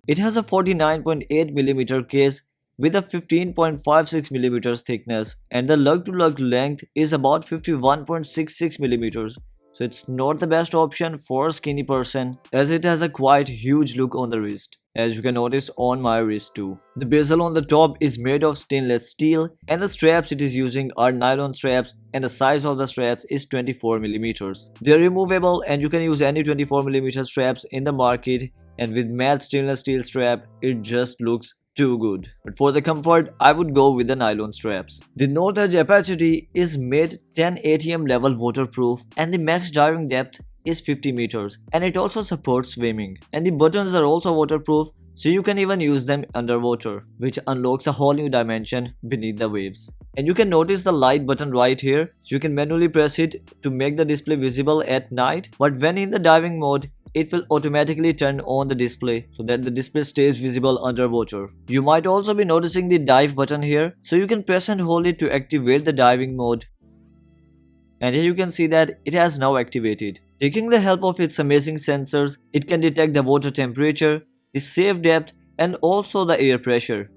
It has a 49.8mm case with a 15.56mm thickness, and the lug-to-lug length is about 51.66mm. So it's not the best option for a skinny person, as it has a quite huge look on the wrist, as you can notice on my wrist too. The bezel on the top is made of stainless steel, and the straps it is using are nylon straps, and the size of the straps is 24mm. They are removable and you can use any 24mm straps in the market, and with matte stainless steel strap it just looks too good. But for the comfort, I would go with the nylon straps. The North Edge Apache-D is made 10 ATM level waterproof, and the max diving depth is 50 meters, and it also supports swimming. And the buttons are also waterproof, so you can even use them underwater, which unlocks a whole new dimension beneath the waves. And you can notice the light button right here, so you can manually press it to make the display visible at night, but when in the diving mode, it will automatically turn on the display so that the display stays visible underwater. You might also be noticing the dive button here, so you can press and hold it to activate the diving mode. And here you can see that it has now activated. Taking the help of its amazing sensors, it can detect the water temperature, the safe depth, and also the air pressure.